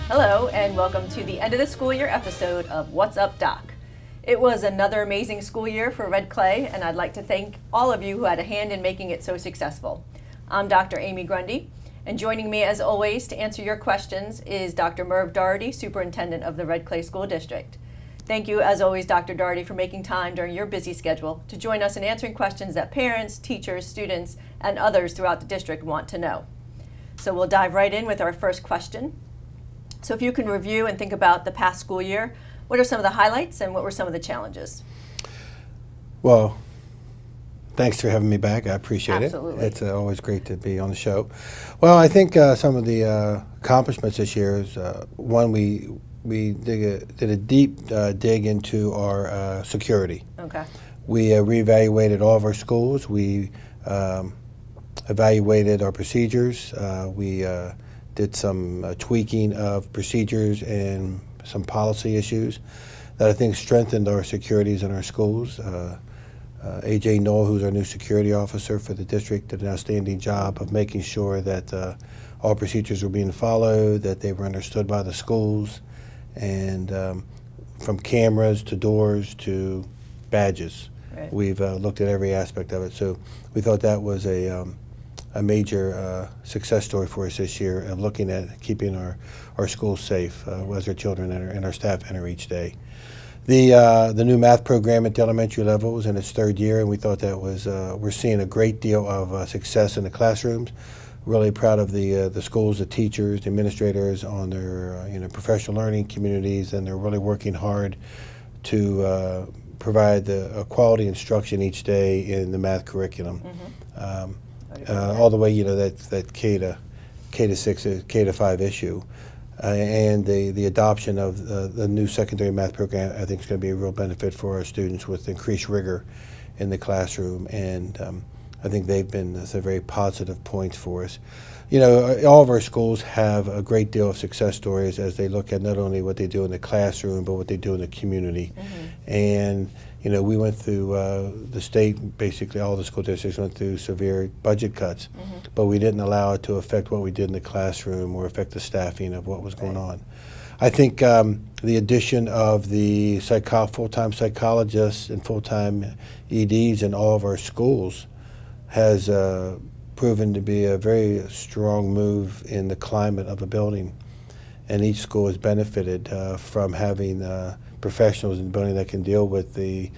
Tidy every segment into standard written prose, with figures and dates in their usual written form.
Hello, and welcome to the end of the school year episode of What's Up, Doc. It was another amazing school year for Red Clay, and I'd like to thank all of you who had a hand in making it so successful. I'm Dr. Amy Grundy, and joining me as always to answer your questions is Dr. Merv Daugherty, Superintendent of the Red Clay School District. Thank you, as always, Dr. Daugherty, for making time during your busy schedule to join us in answering questions that parents, teachers, students, and others throughout the district want to know. So we'll dive right in with our first question. So if you can review and think about the past school year, what are some of the highlights and what were some of the challenges? Well, thanks for having me back. I appreciate Absolutely. it. It's always great to be on the show. Well, I think some of the accomplishments this year is, one, we did a deep dig into our security. Okay. We reevaluated all of our schools. We evaluated our procedures. We did some tweaking of procedures and some policy issues that I think strengthened our securities in our schools. A.J. Knoll, who's our new security officer for the district, did an outstanding job of making sure that all procedures were being followed, that they were understood by the schools, and from cameras to doors to badges. Right. We've looked at every aspect of it. So we thought that was a major success story for us this year of looking at keeping our schools safe as our children and our staff enter each day. The new math program at the elementary level was in its third year, and we thought that was, we're seeing a great deal of success in the classrooms. Really proud of the schools, the teachers, the administrators on their professional learning communities, and they're really working hard to provide a quality instruction each day in the math curriculum. Mm-hmm. All the way, that K to 6, K to 5 issue, and the adoption of the new secondary math program, I think is going to be a real benefit for our students with increased rigor in the classroom, and I think they've been some very positive points for us. All of our schools have a great deal of success stories as they look at not only what they do in the classroom, but what they do in the community. Mm-hmm. And we went through the state, basically all the school districts went through severe budget cuts, mm-hmm. but we didn't allow it to affect what we did in the classroom or affect the staffing of what was going on. I think the addition of the full-time psychologists and full-time EDs in all of our schools has proven to be a very strong move in the climate of a building. And each school has benefited from having professionals in the building that can deal with the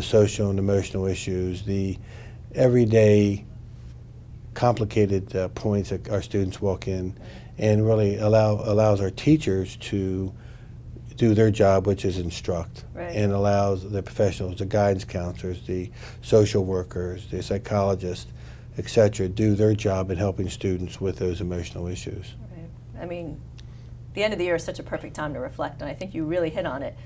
social and emotional issues, the everyday complicated points that our students walk in, and really allows our teachers to do their job, which is instruct, right. and allows the professionals, the guidance counselors, the social workers, the psychologists, etc., do their job in helping students with those emotional issues. Right. I mean, the end of the year is such a perfect time to reflect, and I think you really hit on it.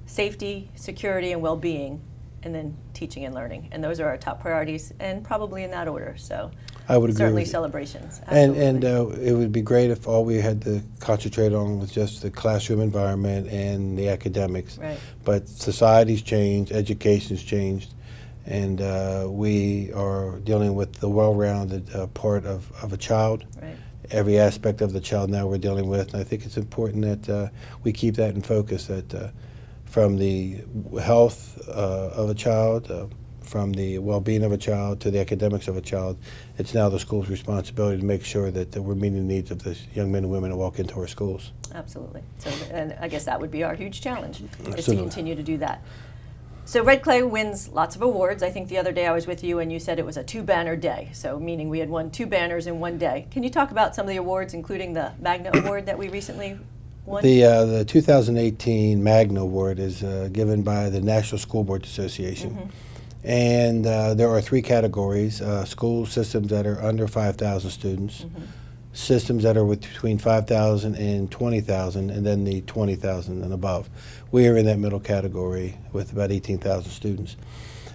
Safety, security, and well-being, and then teaching and learning. And those are our top priorities, and probably in that order. So I would agree certainly with you. Celebrations. And it would be great if all we had to concentrate on was just the classroom environment and the academics. Right. But society's changed, education's changed, and we are dealing with the well-rounded part of a child. Right. Every aspect of the child now we're dealing with, and I think it's important that we keep that in focus, that from the health of a child, from the well-being of a child to the academics of a child, it's now the school's responsibility to make sure that we're meeting the needs of the young men and women who walk into our schools. Absolutely. So, and I guess that would be our huge challenge, Absolutely. is to continue to do that. So Red Clay wins lots of awards. I think the other day I was with you and you said it was a 2-banner day, so meaning we had won 2 banners in one day. Can you talk about some of the awards, including the Magna Award that we recently won? The 2018 Magna Award is given by the National School Board Association. Mm-hmm. And there are 3 categories: school systems that are under 5,000 students, mm-hmm. systems that are between 5,000 and 20,000, and then the 20,000 and above. We are in that middle category with about 18,000 students.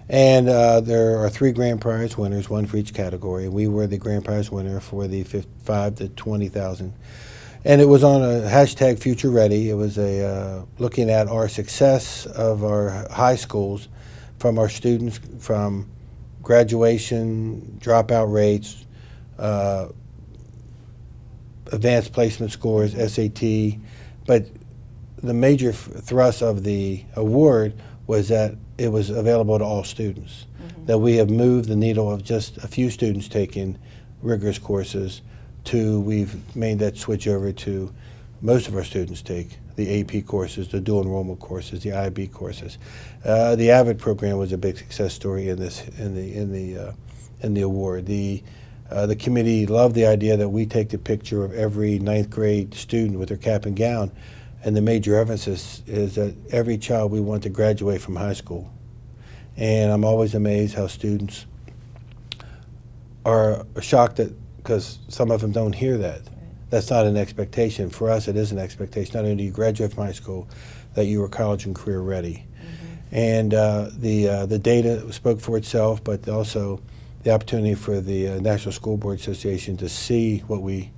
And there are 3 grand prize winners, 1 for each category. We were the grand prize winner for the 5 to 20,000. And it was on a hashtag Future Ready. It was looking at our success of our high schools, from our students, from graduation, dropout rates, advanced placement scores, SAT, But the major thrust of the award was that it was available to all students, that we have moved the needle of just a few students taking rigorous courses to we've made that switch over to most of our students take the AP courses, the dual enrollment courses, the IB courses. The AVID program was a big success story in this in the award. The committee loved the idea that we take the picture of every ninth grade student with their cap and gown, and the major emphasis is that every child we want to graduate from high school. And I'm always amazed how students are shocked that, because some of them don't hear that. That's not an expectation. For us, it is an expectation. Not only do you graduate from high school, that you are college and career ready. And the data spoke for itself, but also the opportunity for the National School Board Association to see what we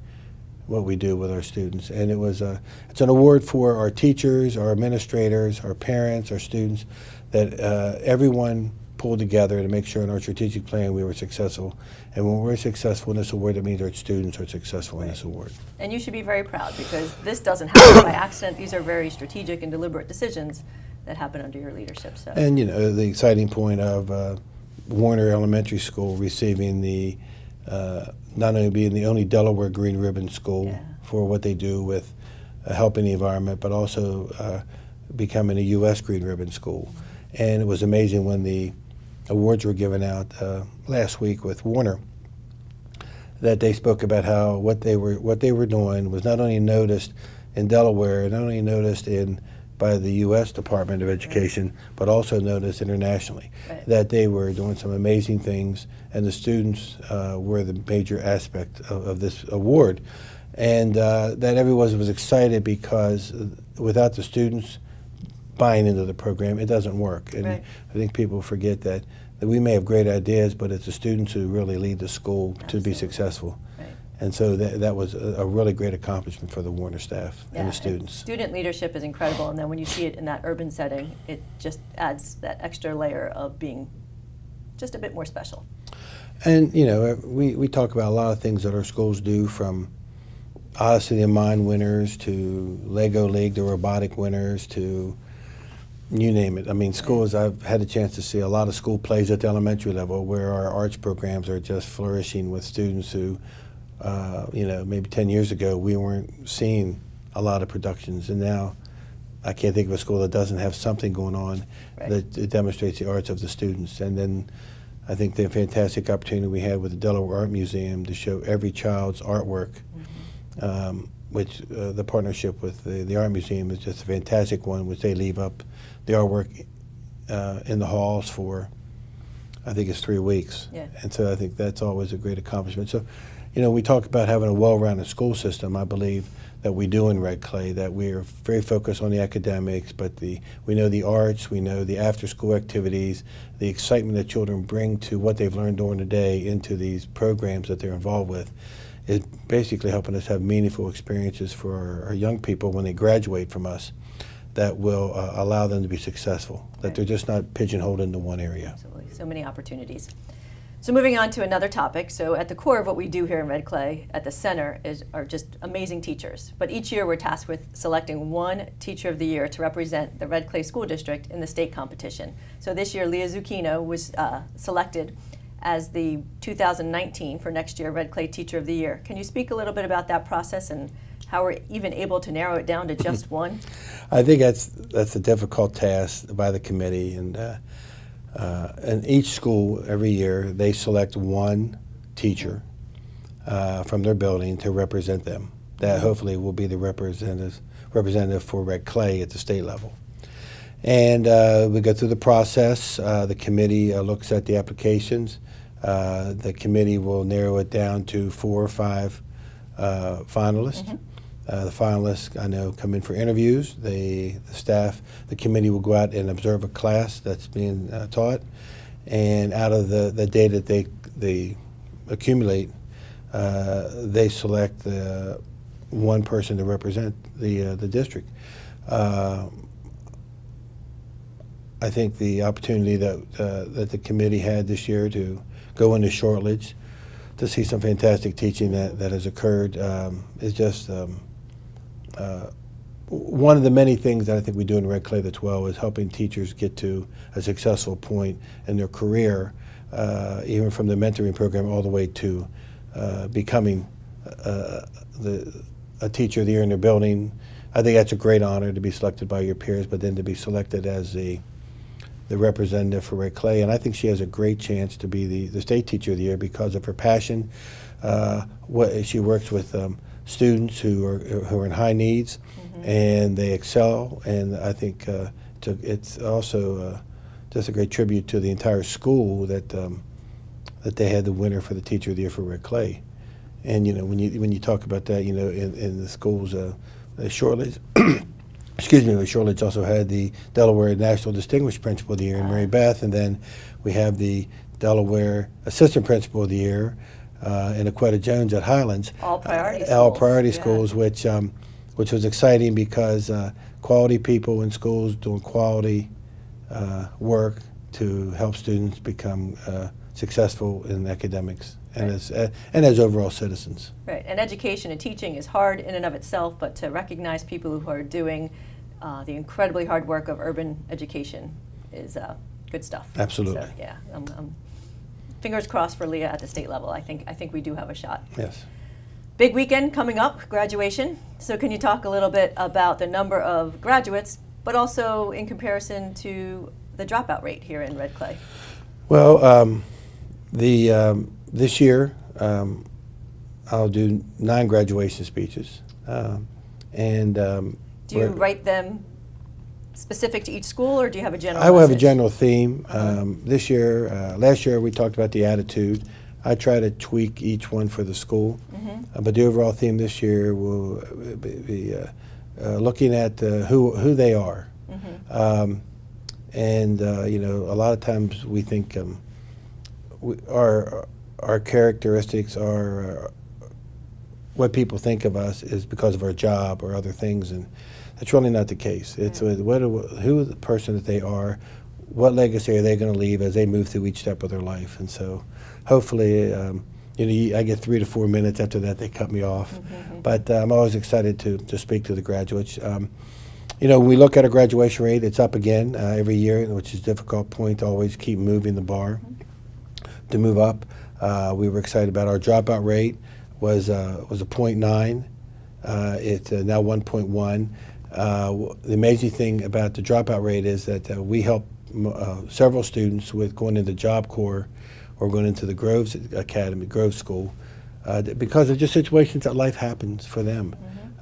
do with our students. And it's an award for our teachers, our administrators, our parents, our students, that everyone pulled together to make sure in our strategic plan we were successful. And when we're successful in this award, it means our students are successful in this award. And you should be very proud, because this doesn't happen by accident. These are very strategic and deliberate decisions that happen under your leadership. So. And you know, the exciting point of Warner Elementary School receiving the, not only being the only Delaware Green Ribbon School for what they do with helping the environment, but also becoming a U.S. Green Ribbon School. And it was amazing when the awards were given out last week with Warner, that they spoke about how what they were doing was not only noticed in Delaware, not only noticed by the U.S. Department of Education, but also noticed internationally. That they were doing some amazing things, and the students were the major aspect of this award. And that everyone was excited, because without the students buying into the program, it doesn't work. And I think people forget that we may have great ideas, but it's the students who really lead the school to be successful. And so that was a really great accomplishment for the Warner staff and the students. And student leadership is incredible, and then when you see it in that urban setting, it just adds that extra layer of being just a bit more special. And you know, we talk about a lot of things that our schools do, from Odyssey of Mind winners to Lego League, the robotic winners, to you name it. I mean, schools, I've had a chance to see a lot of school plays at the elementary level where our arts programs are just flourishing with students who, you know, maybe 10 years ago we weren't seeing a lot of productions, and now I can't think of a school that doesn't have something going on that demonstrates the arts of the students. And then I think the fantastic opportunity we had with the Delaware Art Museum to show every child's artwork, which the partnership with the Art Museum is just a fantastic one, which they leave up the artwork in the halls for, I think it's 3 weeks. And so I think that's always a great accomplishment. So, you know, we talk about having a well-rounded school system. I believe that we do in Red Clay, that we are very focused on the academics, but we know the arts, we know the after-school activities, the excitement that children bring to what they've learned during the day into these programs that they're involved with, is basically helping us have meaningful experiences for our young people when they graduate from us, that will allow them to be successful, that they're just not pigeonholed into one area. Absolutely, so many opportunities. So moving on to another topic, so at the core of what we do here in Red Clay, at the center, are just amazing teachers. But each year we're tasked with selecting one Teacher of the Year to represent the Red Clay School District in the state competition. So this year Leah Zucchino was selected as the 2019 for next year Red Clay Teacher of the Year. Can you speak a little bit about that process and how we're even able to narrow it down to just one? I think that's a difficult task by the committee, and each school every year they select one teacher from their building to represent them. That hopefully will be the representative for Red Clay at the state level. And we go through the process. The committee looks at the applications. The committee will narrow it down to 4 or 5 finalists. The finalists, I know, come in for interviews. The staff, the committee will go out and observe a class that's being taught, and out of the data they accumulate, they select one person to represent the district. I think the opportunity that the committee had this year to go into Shortledge to see some fantastic teaching that has occurred is just one of the many things that I think we do in Red Clay that's well is helping teachers get to a successful point in their career, even from the mentoring program all the way to becoming a teacher of the year in their building. I think that's a great honor to be selected by your peers, but then to be selected as the representative for Red Clay. And I think she has a great chance to be the state teacher of the year because of her passion. She works with students who are in high needs, and they excel. And I think it's also just a great tribute to the entire school that they had the winner for the teacher of the year for Red Clay. And when you talk about that, in the schools, Shorelands, excuse me, Shorelands also had the Delaware National Distinguished Principal of the Year in Mary Beth, and then we have the Delaware Assistant Principal of the Year in Aquetta Jones at Highlands. All priority schools. All priority schools, which was exciting because quality people in schools doing quality work to help students become successful in academics and as overall citizens. Right, and education and teaching is hard in and of itself, but to recognize people who are doing the incredibly hard work of urban education is good stuff. Absolutely. So, yeah, fingers crossed for Leah at the state level. I think we do have a shot. Yes. Big weekend coming up, graduation. So can you talk a little bit about the number of graduates, but also in comparison to the dropout rate here in Red Clay? Well, this year I'll do 9 graduation speeches, and do you write them specific to each school, or do you have a general? I will have a message? general theme. This year, last year we talked about the attitude. I try to tweak each one for the school, but the overall theme this year will be looking at who they are. And a lot of times we think our characteristics are what people think of us is because of our job or other things, and that's really not the case. It's who the person that they are, what legacy are they going to leave as they move through each step of their life. And so hopefully, I get 3 to 4 minutes. After that, they cut me off. But I'm always excited to speak to the graduates. When we look at a graduation rate, it's up again every year, which is a difficult point to always keep moving the bar to move up. We were excited about our dropout rate was a 0.9. It's now 1.1. The amazing thing about the dropout rate is that we help several students with going into Job Corps or going into the Groves Academy, Grove School, because of just situations that life happens for them.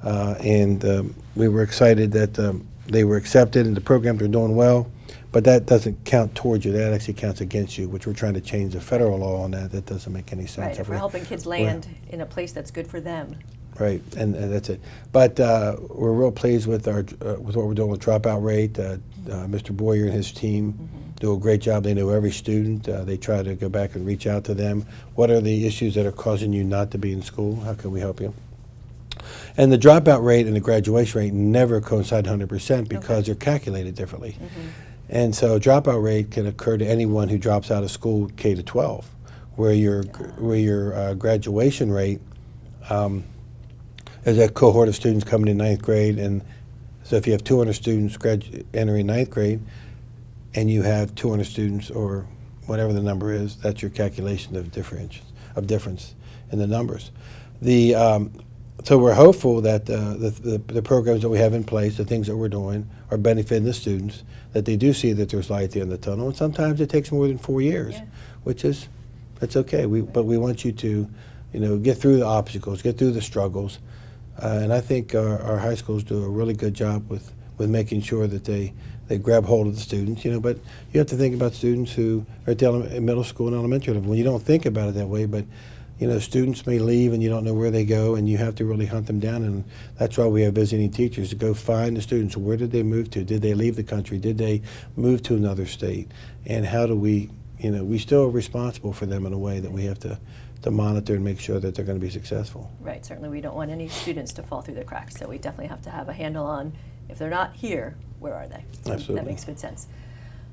And we were excited that they were accepted and the programs are doing well, but that doesn't count towards you. That actually counts against you, which we're trying to change the federal law on that. That doesn't make any sense. Right, if we're helping kids land in a place that's good for them. Right, and that's it. But we're real pleased with with what we're doing with dropout rate. Mr. Boyer and his team do a great job. They know every student. They try to go back and reach out to them. What are the issues that are causing you not to be in school? How can we help you? And the dropout rate and the graduation rate never coincide 100% because they're calculated differently. And so dropout rate can occur to anyone who drops out of school K to 12, where your graduation rate is a cohort of students coming in 9th grade. And so if you have 200 students entering 9th grade and you have 200 students or whatever the number is, that's your calculation of difference in the numbers. So we're hopeful that the programs that we have in place, the things that we're doing, are benefiting the students, that they do see that there's light at the end of the tunnel. And sometimes it takes more than 4 years, that's okay. But we want you to, get through the obstacles, get through the struggles. And I think our high schools do a really good job with making sure that they grab hold of the students, but you have to think about students who are at the middle school and elementary level. When you don't think about it that way, but students may leave and you don't know where they go, and you have to really hunt them down. And that's why we have visiting teachers to go find the students. Where did they move to? Did they leave the country? Did they move to another state? And how do we, we still are responsible for them in a way that we have to monitor and make sure that they're going to be successful. Right, certainly we don't want any students to fall through the cracks, so we definitely have to have a handle on, if they're not here, where are they? Absolutely. That makes good sense.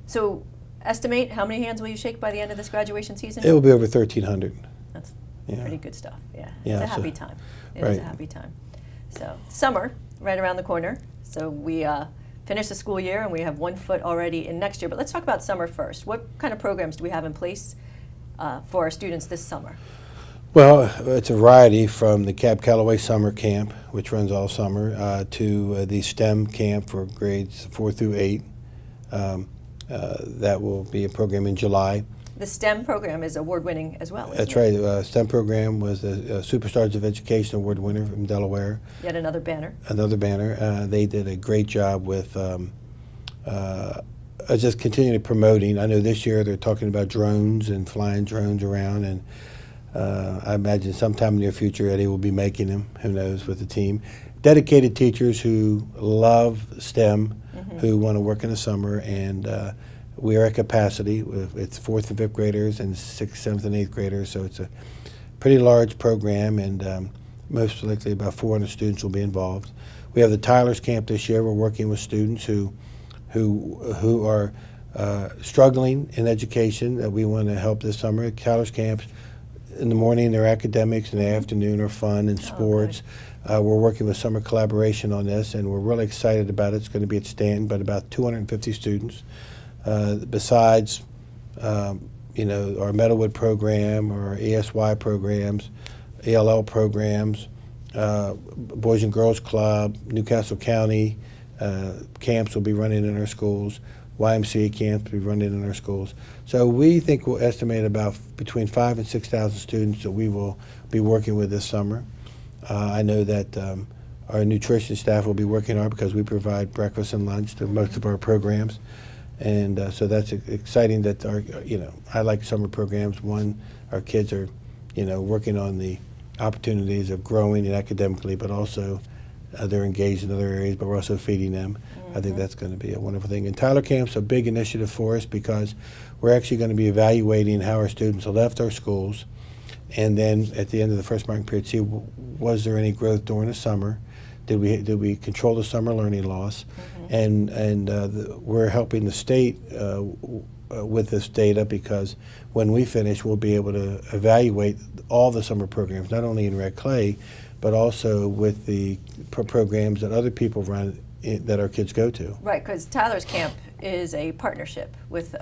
So estimate how many hands will you shake by the end of this graduation season? It will be over 1,300. That's Yeah. pretty good stuff, yeah. Yeah, It's a happy time. It is a happy time. So summer, right around the corner. So we finished the school year and we have 1 foot already in next year. But let's talk about summer first. What kind of programs do we have in place for our students this summer? Well, it's a variety from the Cab Callaway Summer Camp, which runs all summer, to the STEM camp for grades 4 through 8. That will be a program in July. The STEM program is award-winning as well. That's right. STEM program was the Superstars of Education Award winner from Delaware. Yet another banner. Another banner. They did a great job with just continuing promoting. I know this year they're talking about drones and flying drones around, and I imagine sometime in the near future Eddie will be making them, who knows, with the team. Dedicated teachers who love STEM, who want to work in the summer, and we are at capacity. It's 4th and 5th graders and 6th, 7th, and 8th graders, so it's a pretty large program, and most likely about 400 students will be involved. We have the Tyler's Camp this year. We're working with students who are struggling in education that we want to help this summer. Tyler's Camps, in the morning, they're academics, in the afternoon are fun and sports. We're working with summer collaboration on this, and we're really excited about it. It's going to be at Stanton, but about 250 students. Besides, our Meadowwood program, our ESY programs, ELL programs, Boys and Girls Club, Newcastle County camps will be running in our schools. YMCA camps will be running in our schools. So we think we'll estimate about between 5,000 and 6,000 students that we will be working with this summer. I know that our nutrition staff will be working hard because we provide breakfast and lunch to most of our programs. And so that's exciting that I like summer programs. One, our kids are, working on the opportunities of growing and academically, but also they're engaged in other areas, but we're also feeding them. I think that's going to be a wonderful thing. And Tyler Camp's a big initiative for us because we're actually going to be evaluating how our students left our schools, and then at the end of the first marking period, see was there any growth during the summer. Did we control the summer learning loss? And we're helping the state with this data, because when we finish, we'll be able to evaluate all the summer programs, not only in Red Clay, but also with the programs that other people run that our kids go to. Right, because Tyler's Camp is a partnership with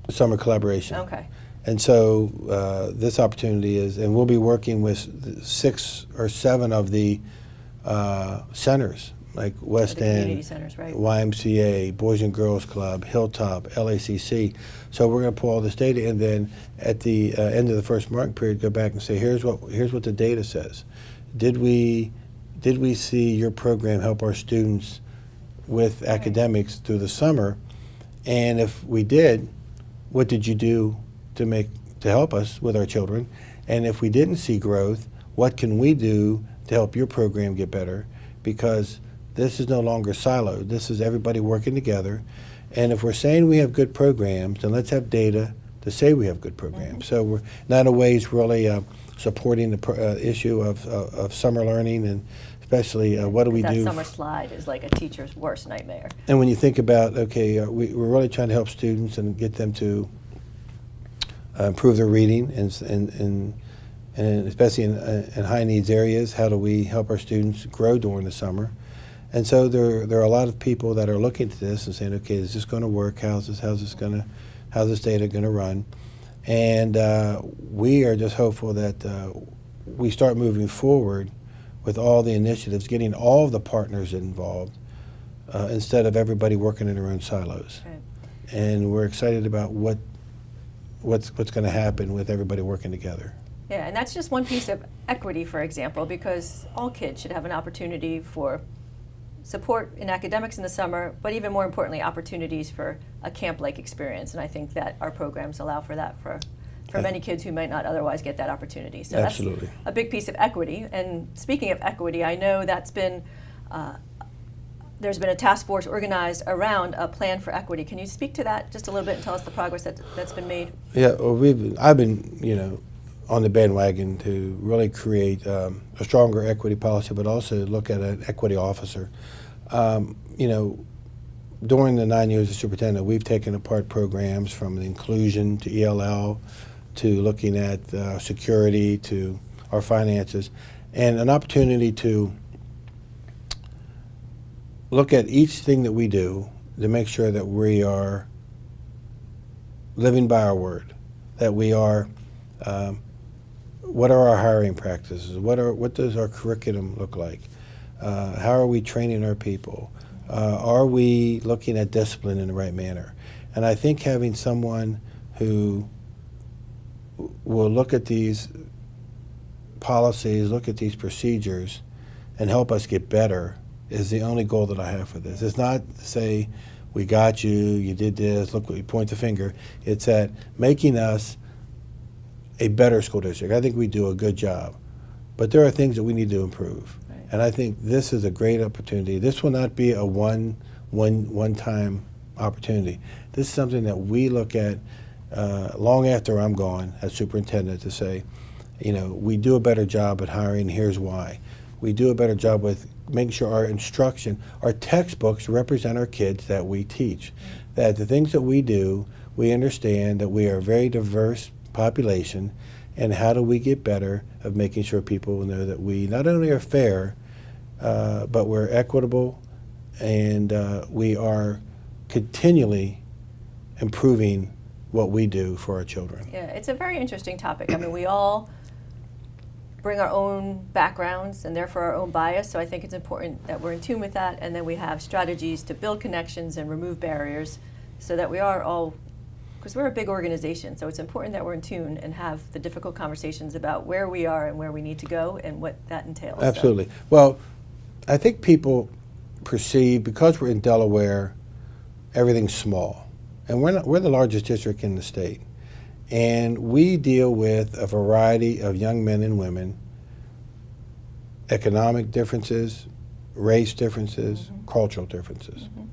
summer collaboration. Okay. And so this opportunity is, and we'll be working with 6 or 7 of the centers, like West the End, community centers, right. YMCA, Boys and Girls Club, Hilltop, LACC. So we're going to pull all this data, and then at the end of the first marking period, go back and say, here's what the data says. Did we see your program help our students with academics through the summer? And if we did, what did you do to help us with our children? And if we didn't see growth, what can we do to help your program get better? Because this is no longer siloed. This is everybody working together. And if we're saying we have good programs, then let's have data to say we have good programs. So we're not always really supporting the issue of summer learning, and especially what do we do? That summer slide is like a teacher's worst nightmare. And when you think about, okay, we're really trying to help students and get them to improve their reading, and especially in high needs areas, how do we help our students grow during the summer? And so there are a lot of people that are looking at this and saying, okay, is this going to work? How's this data going to run? And we are just hopeful that we start moving forward with all the initiatives, getting all of the partners involved, instead of everybody working in their own silos. Okay. And we're excited about what's going to happen with everybody working together. Yeah, and that's just one piece of equity, for example, because all kids should have an opportunity for support in academics in the summer, but even more importantly, opportunities for a camp-like experience. And I think that our programs allow for that for many kids who might not otherwise get that opportunity. So Absolutely. That's a big piece of equity. And speaking of equity, I know that's been there's been a task force organized around a plan for equity. Can you speak to that just a little bit and tell us the progress that's been made? Yeah, well, I've been on the bandwagon to really create a stronger equity policy, but also look at an equity officer. During the 9 years as superintendent, we've taken apart programs from the inclusion to ELL to looking at security to our finances, and an opportunity to look at each thing that we do to make sure that we are living by our word, that we are, what are our hiring practices? What does our curriculum look like? How are we training our people? Are we looking at discipline in the right manner? And I think having someone who will look at these policies, look at these procedures, and help us get better is the only goal that I have for this. It's not to say, we got you, you did this, look what you point the finger. It's at making us a better school district. I think we do a good job, but there are things that we need to improve. Right. And I think this is a great opportunity. This will not be a one-time opportunity. This is something that we look at long after I'm gone as superintendent to say, you know, we do a better job at hiring, here's why. We do a better job with making sure our instruction, our textbooks represent our kids that we teach. Mm-hmm. That the things that we do, we understand that we are a very diverse population, and how do we get better of making sure people know that we not only are fair, but we're equitable, and we are continually improving what we do for our children. Yeah, it's a very interesting topic. I mean, we all bring our own backgrounds and therefore our own bias, so I think it's important that we're in tune with that, and then we have strategies to build connections and remove barriers so that we are all, because we're a big organization, so it's important that we're in tune and have the difficult conversations about where we are and where we need to go and what that entails. Absolutely. So. Well, I think people perceive, because we're in Delaware, everything's small. And we're the largest district in the state. And we deal with a variety of young men and women, economic differences, race differences, mm-hmm. cultural differences. Mm-hmm.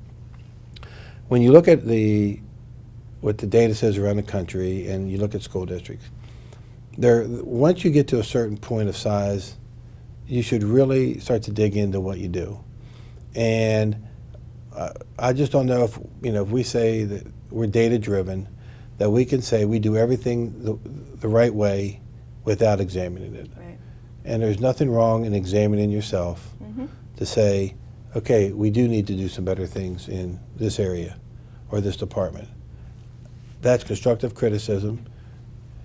When you look at what the data says around the country and you look at school districts, once you get to a certain point of size, you should really start to dig into what you do. And I just don't know if we say that we're data driven, that we can say we do everything the right way without examining it. Right. And there's nothing wrong in examining yourself mm-hmm. to say, okay, we do need to do some better things in this area or this department. That's constructive criticism.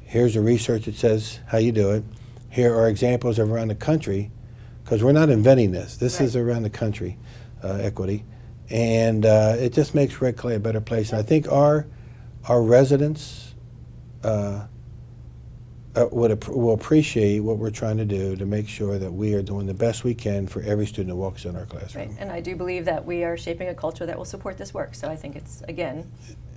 Here's the research that says how you do it. Here are examples of around the country, because we're not inventing this. This right. is around the country, equity. And it just makes Red Clay a better place. And I think our residents will appreciate what we're trying to do to make sure that we are doing the best we can for every student who walks in our classroom. Right. And I do believe that we are shaping a culture that will support this work. So I think it's, again,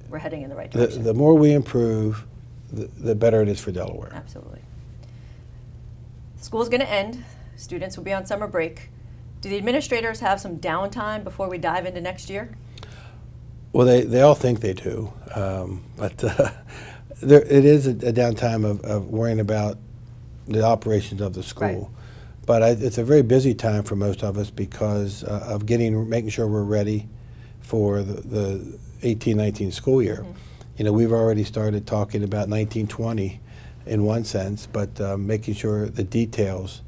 we're heading in the right direction. The more we improve, the better it is for Delaware. Absolutely. School's going to end. Students will be on summer break. Do the administrators have some downtime before we dive into next year? Well, they all think they do, but it is a downtime of worrying about the operations of the school. Right. But it's a very busy time for most of us because of making sure we're ready for the 18-19 school year. Mm-hmm. You know, we've already started talking about 19-20 in one sense, but making sure the details,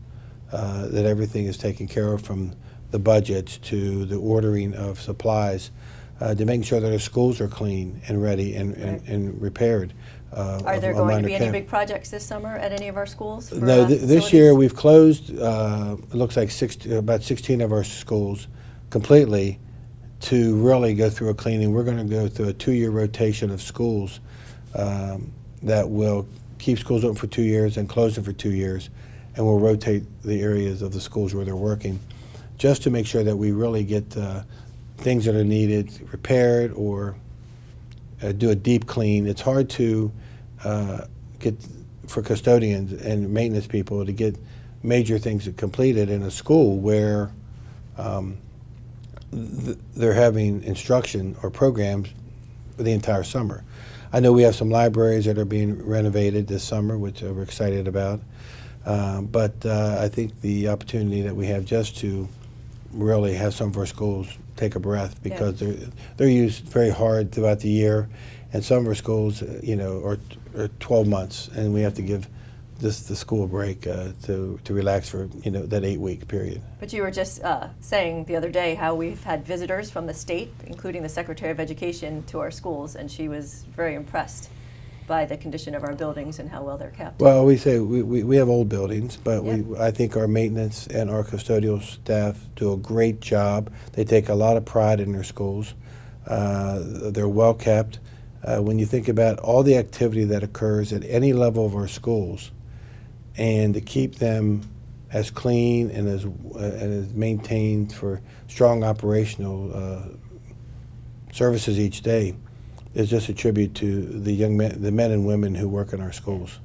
that everything is taken care of, from the budgets to the ordering of supplies, to making sure that our schools are clean and ready and repaired. Are there going to be any big projects this summer at any of our schools? No, this year we've closed, it looks like about 16 of our schools completely to really go through a cleaning. We're going to go through a 2-year rotation of schools that will keep schools open for 2 years and close them for 2 years, and we'll rotate the areas of the schools where they're working, just to make sure that we really get things that are needed repaired or do a deep clean. It's hard to get, for custodians and maintenance people, to get major things completed in a school where they're having instruction or programs for the entire summer. I know we have some libraries that are being renovated this summer, which we're excited about. But I think the opportunity that we have just to really have some of our schools take a breath, because they're used very hard throughout the year, and some of our schools, are 12 months, and we have to give just the school break to relax for that 8-week period. But you were just saying the other day how we've had visitors from the state, including the Secretary of Education, to our schools, and she was very impressed by the condition of our buildings and how well they're kept. Well, we say we have old buildings, but Yep. I think our maintenance and our custodial staff do a great job. They take a lot of pride in their schools. They're well kept. When you think about all the activity that occurs at any level of our schools, and to keep them as clean and as maintained for strong operational services each day, is just a tribute to the men and women who work in our schools.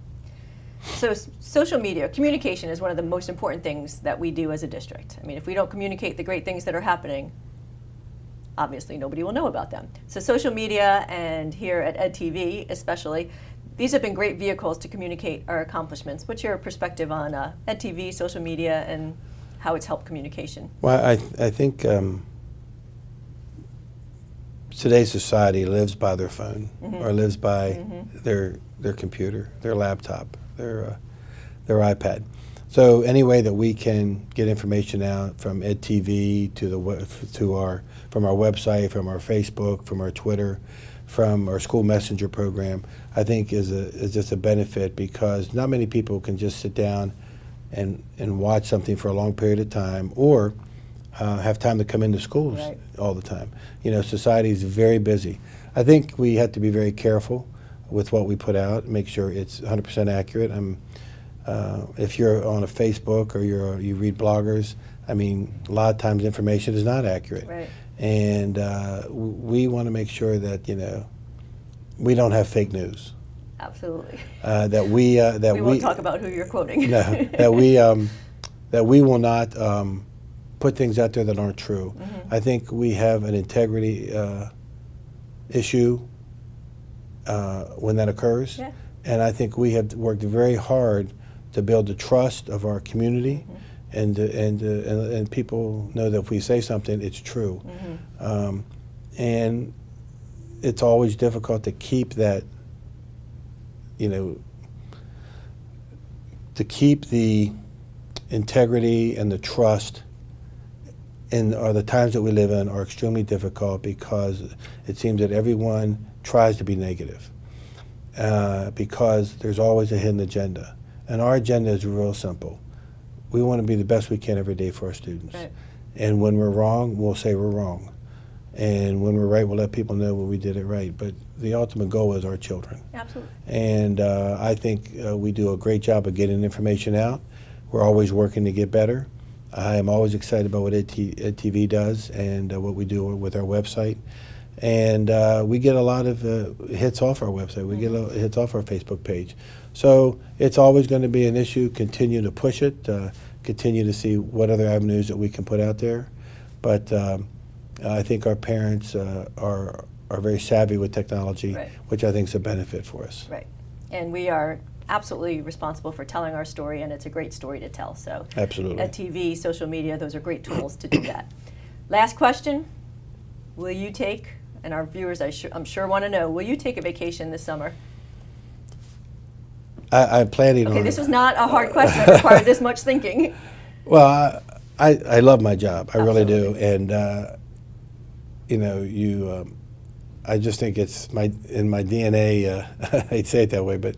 So social media, communication is one of the most important things that we do as a district. I mean, if we don't communicate the great things that are happening, obviously nobody will know about them. So social media, and here at EdTV especially, these have been great vehicles to communicate our accomplishments. What's your perspective on EdTV, social media, and how it's helped communication? Well, I think today's society lives by their phone, or lives by their computer, their laptop, their iPad. So any way that we can get information out from EdTV from our website, from our Facebook, from our Twitter, from our school messenger program, I think is just a benefit, because not many people can just sit down and watch something for a long period of time, or have time to come into schools Right. all the time. Society is very busy. I think we have to be very careful with what we put out, make sure it's 100% accurate. If you're on a Facebook or you read bloggers, I mean, a lot of times information is not accurate. Right. And we want to make sure that we don't have fake news. Absolutely. That we We won't talk about who you're quoting. No, that we will not put things out there that aren't true. I think we have an integrity issue when that occurs, Yeah. and I think we have worked very hard to build the trust of our community, and people know that if we say something, it's true. And it's always difficult to keep that, to keep the integrity and the trust. And the times that we live in are extremely difficult, because it seems that everyone tries to be negative, because there's always a hidden agenda. And our agenda is real simple. We want to be the best we can every day for our students. Right. And when we're wrong, we'll say we're wrong. And when we're right, we'll let people know when we did it right. But the ultimate goal is our children. Absolutely. And I think we do a great job of getting information out. We're always working to get better. I am always excited about what EdTV does, and what we do with our website. And we get a lot of hits off our website. We get hits off our Facebook page. So it's always going to be an issue. Continue to push it. Continue to see what other avenues that we can put out there. But I think our parents are very savvy with technology, Right. which I think is a benefit for us. Right. And we are absolutely responsible for telling our story, and it's a great story to tell. So Absolutely. EdTV, social media, those are great tools to do that. Last question. Will you take, and our viewers I'm sure want to know, will you take a vacation this summer? I'm planning on Okay, it. this was not a hard question that required this much thinking. Well, I love my job. I really do. Absolutely. And, I just think it's in my DNA, I'd say it that way, but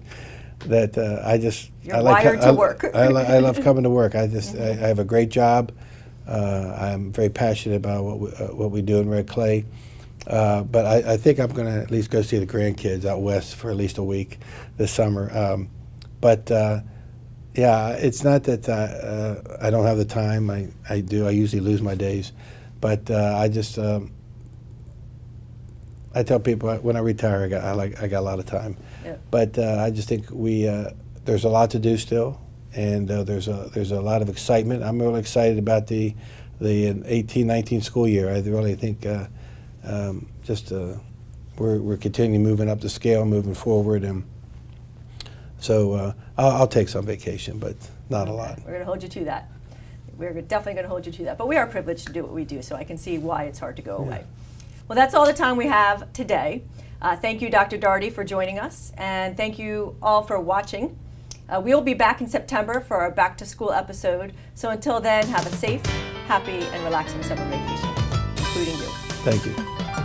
that I just... You're wired to work. I love coming to work. I have a great job. I'm very passionate about what we do in Red Clay. But I think I'm going to at least go see the grandkids out west for at least a week this summer. Yeah, it's not that I don't have the time. I do. I usually lose my days. But I tell people when I retire, I got a lot of time. Yeah. But I just think there's a lot to do still, and there's a lot of excitement. I'm really excited about the 18-19 school year. I really think we're continuing moving up the scale, moving forward, and so I'll take some vacation, but not a lot. We're going to hold you to that. We're definitely going to hold you to that. But we are privileged to do what we do, so I can see why it's hard to go away. Well, that's all the time we have today. Thank you, Dr. Daugherty, for joining us, and thank you all for watching. We'll be back in September for our back to school episode. So until then, have a safe, happy, and relaxing summer vacation, including you. Thank you.